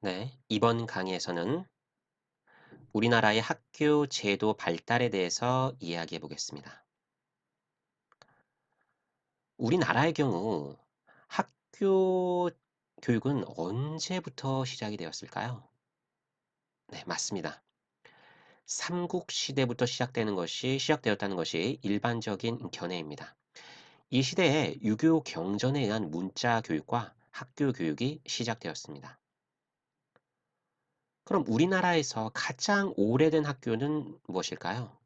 네, 이번 강의에서는 우리나라의 학교 제도 발달에 대해서 이야기해 보겠습니다. 우리나라의 경우 학교 교육은 언제부터 시작이 되었을까요? 네, 맞습니다. 삼국 시대부터 시작되었다는 것이 일반적인 견해입니다. 이 시대에 유교 경전에 의한 문자 교육과 학교 교육이 시작되었습니다. 그럼 우리나라에서 가장 오래된 학교는 무엇일까요?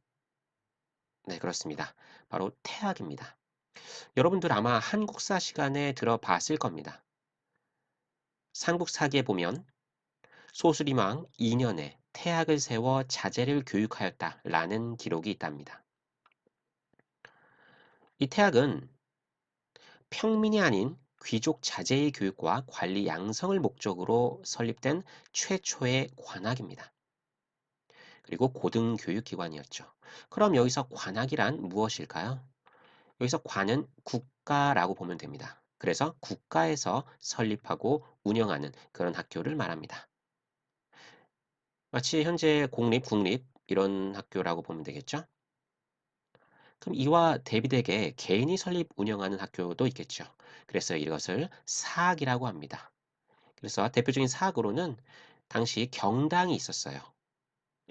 네, 그렇습니다. 바로 태학입니다. 여러분들 아마 한국사 시간에 들어봤을 겁니다. 삼국사기에 보면 소수림왕 2년에 태학을 세워 자제를 교육하였다라는 기록이 있답니다. 이 태학은 평민이 아닌 귀족 자제의 교육과 관리 양성을 목적으로 설립된 최초의 관학입니다. 그리고 고등교육기관이었죠. 그럼 여기서 관학이란 무엇일까요? 여기서 관은 국가라고 보면 됩니다. 그래서 국가에서 설립하고 운영하는 그런 학교를 말합니다. 마치 현재 공립, 국립 이런 학교라고 보면 되겠죠? 그럼 이와 대비되게 개인이 설립 운영하는 학교도 있겠죠. 그래서 이것을 사학이라고 합니다. 그래서 대표적인 사학으로는 당시 경당이 있었어요.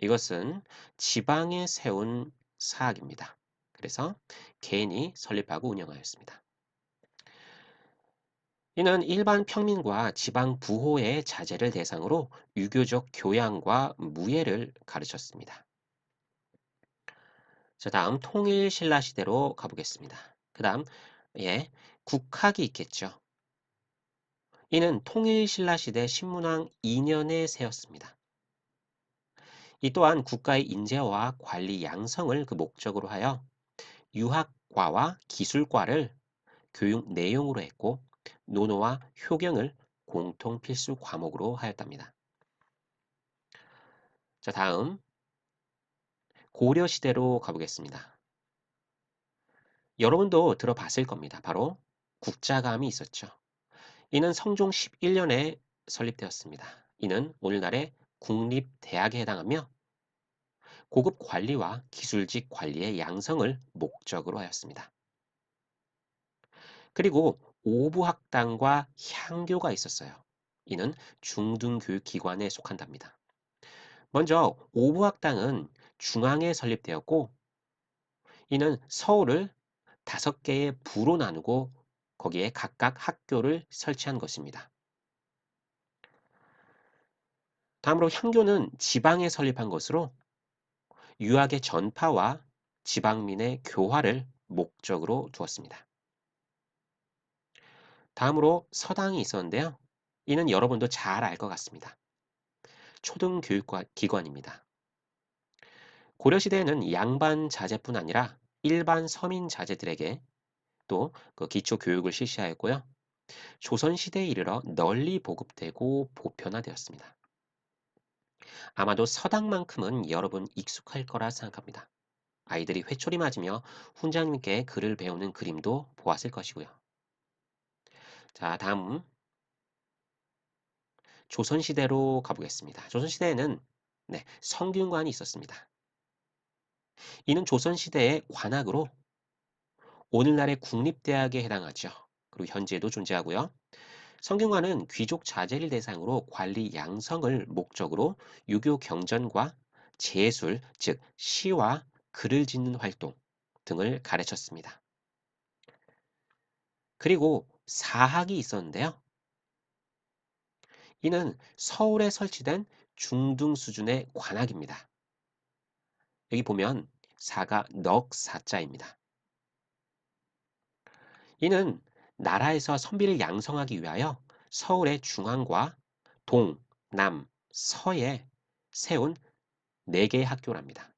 이것은 지방에 세운 사학입니다. 그래서 개인이 설립하고 운영하였습니다. 이는 일반 평민과 지방 부호의 자제를 대상으로 유교적 교양과 무예를 가르쳤습니다. 자, 다음 통일 신라 시대로 가보겠습니다. 그 다음, 예, 국학이 있겠죠. 이는 통일 신라 시대 신문왕 2년에 세웠습니다. 이 또한 국가의 인재와 관리 양성을 그 목적으로 하여 유학과와 기술과를 교육 내용으로 했고 논어와 효경을 공통 필수 과목으로 하였답니다. 자, 다음 고려 시대로 가보겠습니다. 여러분도 들어봤을 겁니다. 바로 국자감이 있었죠. 이는 성종 11년에 설립되었습니다. 이는 오늘날의 국립대학에 해당하며 고급 관리와 기술직 관리의 양성을 목적으로 하였습니다. 그리고 오부학당과 향교가 있었어요. 이는 중등교육기관에 속한답니다. 먼저 오부학당은 중앙에 설립되었고 이는 서울을 5개의 부로 나누고 거기에 각각 학교를 설치한 것입니다. 다음으로 향교는 지방에 설립한 것으로 유학의 전파와 지방민의 교화를 목적으로 두었습니다. 다음으로 서당이 있었는데요. 이는 여러분도 잘 알 것 같습니다. 초등교육기관입니다. 고려시대에는 양반 자제뿐 아니라 일반 서민 자제들에게 또 그 기초 교육을 실시하였고요. 조선시대에 이르러 널리 보급되고 보편화되었습니다. 아마도 서당만큼은 여러분 익숙할 거라 생각합니다. 아이들이 회초리 맞으며 훈장님께 글을 배우는 그림도 보았을 것이고요. 자, 다음 조선시대로 가보겠습니다. 조선시대에는 네, 성균관이 있었습니다. 이는 조선시대의 관악으로 오늘날의 국립대학에 해당하죠. 그리고 현재도 존재하고요. 성균관은 귀족 자제를 대상으로 관리 양성을 목적으로 유교 경전과 제술, 즉 시와 글을 짓는 활동 등을 가르쳤습니다. 그리고 사학이 있었는데요. 이는 서울에 설치된 중등 수준의 관악입니다. 여기 보면 사가 넉사자입니다. 이는 나라에서 선비를 양성하기 위하여 서울의 중앙과 동, 남, 서에 세운 4개의 학교랍니다.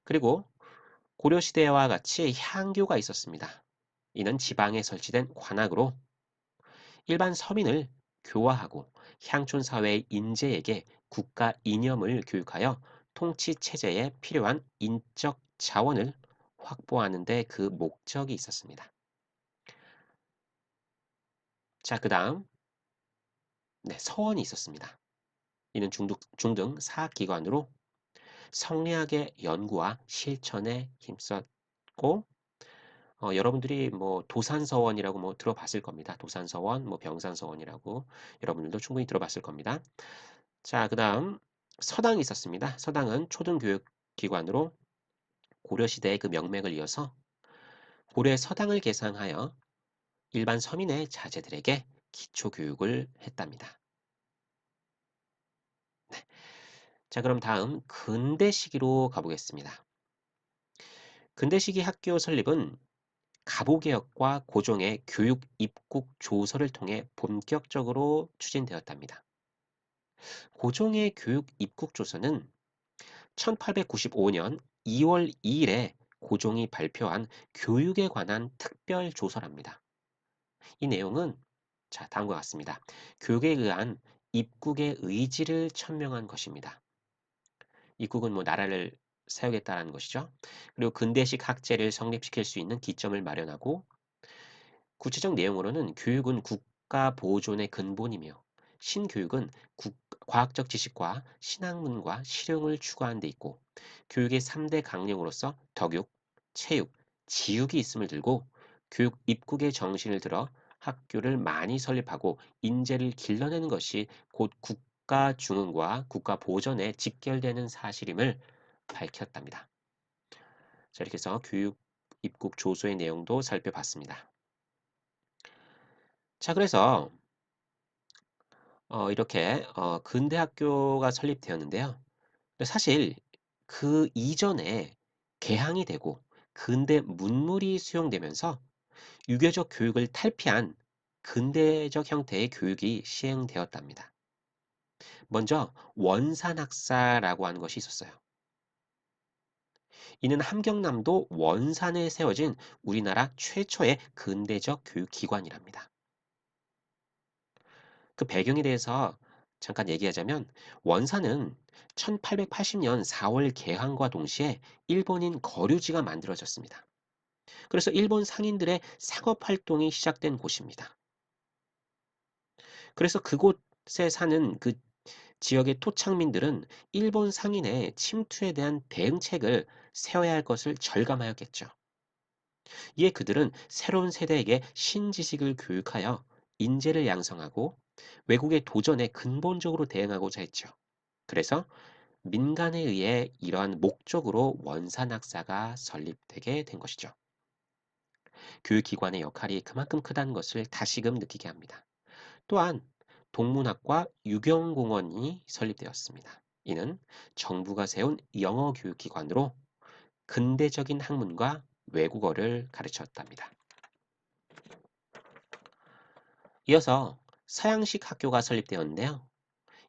그리고 고려시대와 같이 향교가 있었습니다. 이는 지방에 설치된 관악으로 일반 서민을 교화하고 향촌 사회의 인재에게 국가 이념을 교육하여 통치 체제에 필요한 인적 자원을 확보하는 데 그 목적이 있었습니다. 자, 그 다음 네, 서원이 있었습니다. 이는 중등 사기관으로 성리학의 연구와 실천에 힘썼고 여러분들이 뭐 도산서원이라고 뭐 들어봤을 겁니다. 도산서원, 뭐 병산서원이라고 여러분들도 충분히 들어봤을 겁니다. 자, 그다음 서당이 있었습니다. 서당은 초등교육기관으로 고려시대의 그 명맥을 이어서 고려의 서당을 개상하여 일반 서민의 자제들에게 기초교육을 했답니다. 자, 그럼 다음 근대 시기로 가보겠습니다. 근대 시기 학교 설립은 가보개혁과 고종의 교육 입국 조서를 통해 본격적으로 추진되었답니다. 고종의 교육 입국 조서는 1895년 2월 2일에 고종이 발표한 교육에 관한 특별 조서랍니다. 이 내용은 자, 다음과 같습니다. 교육에 의한 입국의 의지를 천명한 것입니다. 입국은 뭐 나라를 세우겠다는 것이죠. 그리고 근대식 학제를 성립시킬 수 있는 기점을 마련하고 구체적 내용으로는 교육은 국가 보존의 근본이며 신교육은 과학적 지식과 신학문과 실용을 추구하는 데 있고 교육의 3대 강령으로서 덕육, 체육, 지육이 있음을 들고 교육 입국의 정신을 들어 학교를 많이 설립하고 인재를 길러내는 것이 곧 국가 중흥과 국가 보전에 직결되는 사실임을 밝혔답니다. 자, 이렇게 해서 교육 입국 조서의 내용도 살펴봤습니다. 자, 그래서 이렇게 근대 학교가 설립되었는데요. 사실 그 이전에 개항이 되고 근대 문물이 수용되면서 유교적 교육을 탈피한 근대적 형태의 교육이 시행되었답니다. 먼저 원산학사라고 하는 것이 있었어요. 이는 함경남도 원산에 세워진 우리나라 최초의 근대적 교육기관이랍니다. 그 배경에 대해서 잠깐 얘기하자면 원사는 1880년 4월 개항과 동시에 일본인 거류지가 만들어졌습니다. 그래서 일본 상인들의 상업 활동이 시작된 곳입니다. 그래서 그곳에 사는 그 지역의 토착민들은 일본 상인의 침투에 대한 대응책을 세워야 할 것을 절감하였겠죠. 이에 그들은 새로운 세대에게 신지식을 교육하여 인재를 양성하고 외국의 도전에 근본적으로 대응하고자 했죠. 그래서 민간에 의해 이러한 목적으로 원산학사가 설립되게 된 것이죠. 교육기관의 역할이 그만큼 크다는 것을 다시금 느끼게 합니다. 또한 동문학과 유경공원이 설립되었습니다. 이는 정부가 세운 영어 교육기관으로 근대적인 학문과 외국어를 가르쳤답니다. 이어서 서양식 학교가 설립되었는데요.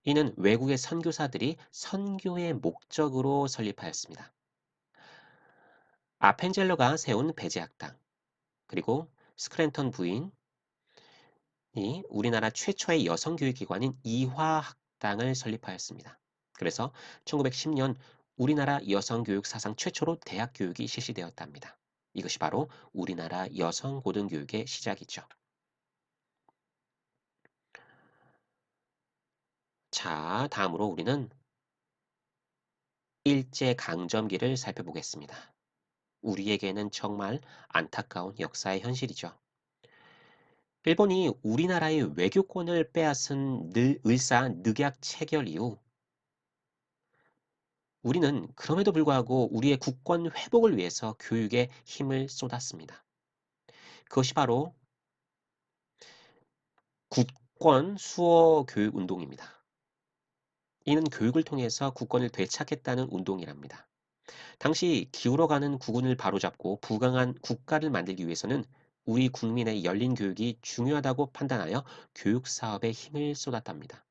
이는 외국의 선교사들이 선교의 목적으로 설립하였습니다. 아펜젤러가 세운 배제학당, 그리고 스크랜턴 부인이 우리나라 최초의 여성교육기관인 이화학당을 설립하였습니다. 그래서 1910년 우리나라 여성교육 사상 최초로 대학교육이 실시되었답니다. 이것이 바로 우리나라 여성고등교육의 시작이죠. 자, 다음으로 우리는 일제강점기를 살펴보겠습니다. 우리에게는 정말 안타까운 역사의 현실이죠. 일본이 우리나라의 외교권을 빼앗은 을사늑약 체결 이후 우리는 그럼에도 불구하고 우리의 국권 회복을 위해서 교육에 힘을 쏟았습니다. 그것이 바로 국권 수호 교육 운동입니다. 이는 교육을 통해서 국권을 되찾겠다는 운동이랍니다. 당시 기울어가는 국운을 바로잡고 부강한 국가를 만들기 위해서는 우리 국민의 열린 교육이 중요하다고 판단하여 교육 사업에 힘을 쏟았답니다.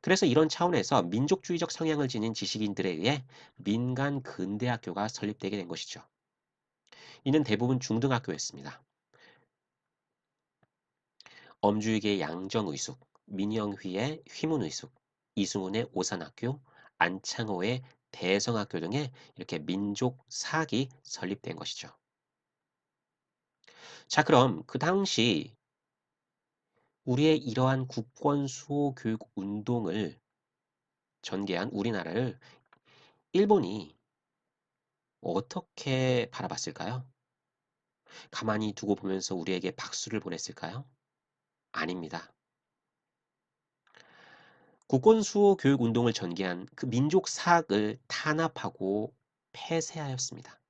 그래서 이런 차원에서 민족주의적 성향을 지닌 지식인들에 의해 민간 근대학교가 설립되게 된 것이죠. 이는 대부분 중등학교였습니다. 엄주익의 양정의숙, 민영휘의 휘문의숙, 이승훈의 오산학교, 안창호의 대성학교 등의 이렇게 민족 사학이 설립된 것이죠. 자, 그럼 그 당시 우리의 이러한 국권 수호 교육 운동을 전개한 우리나라를 일본이 어떻게 바라봤을까요? 가만히 두고 보면서 우리에게 박수를 보냈을까요? 아닙니다. 국권 수호 교육 운동을 전개한 그 민족 사학을 탄압하고 폐쇄하였습니다.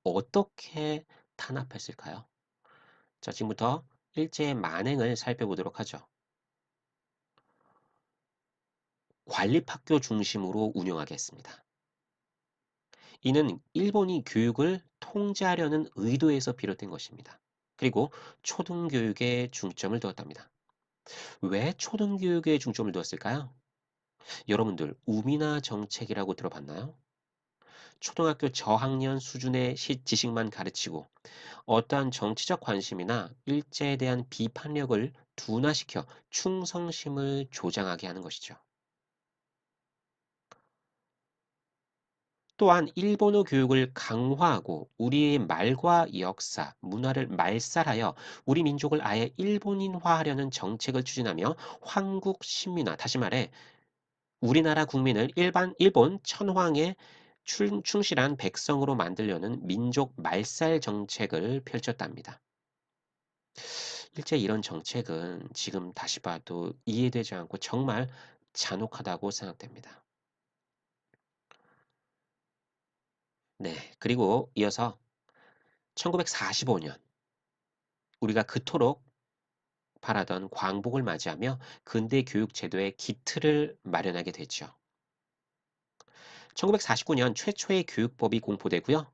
어떻게 탄압했을까요? 자, 지금부터 일제의 만행을 살펴보도록 하죠. 관립학교 중심으로 운영하게 했습니다. 이는 일본이 교육을 통제하려는 의도에서 비롯된 것입니다. 그리고 초등교육에 중점을 두었답니다. 왜 초등교육에 중점을 두었을까요? 여러분들 우미나 정책이라고 들어봤나요? 초등학교 저학년 수준의 지식만 가르치고 어떠한 정치적 관심이나 일제에 대한 비판력을 둔화시켜 충성심을 조장하게 하는 것이죠. 또한 일본어 교육을 강화하고 우리의 말과 역사, 문화를 말살하여 우리 민족을 아예 일본인화하려는 정책을 추진하며 황국 신민화, 다시 말해 우리나라 국민을 일본 천황에 충실한 백성으로 만들려는 민족 말살 정책을 펼쳤답니다. 일제 이런 정책은 지금 다시 봐도 이해되지 않고 정말 잔혹하다고 생각됩니다. 네, 그리고 이어서 1945년 우리가 그토록 바라던 광복을 맞이하며 근대 교육 제도의 기틀을 마련하게 됐죠. 1949년 최초의 교육법이 공포되고요.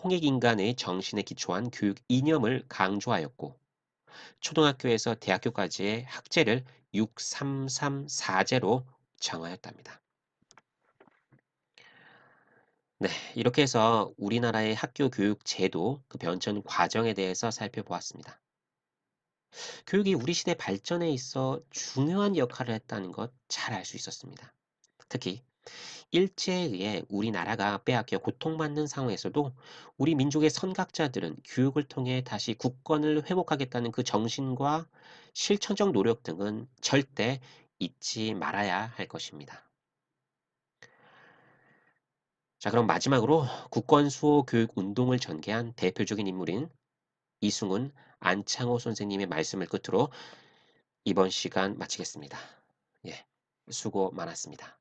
홍익인간의 정신에 기초한 교육 이념을 강조하였고 초등학교에서 대학교까지의 학제를 6334제로 정하였답니다. 네, 이렇게 해서 우리나라의 학교 교육 제도, 그 변천 과정에 대해서 살펴보았습니다. 교육이 우리 시대 발전에 있어 중요한 역할을 했다는 것 잘 알 수 있었습니다. 특히 일제에 의해 우리나라가 빼앗겨 고통받는 상황에서도 우리 민족의 선각자들은 교육을 통해 다시 국권을 회복하겠다는 그 정신과 실천적 노력 등은 절대 잊지 말아야 할 것입니다. 자, 그럼 마지막으로 국권 수호 교육 운동을 전개한 대표적인 인물인 이승훈, 안창호 선생님의 말씀을 끝으로 이번 시간 마치겠습니다. 예, 수고 많았습니다.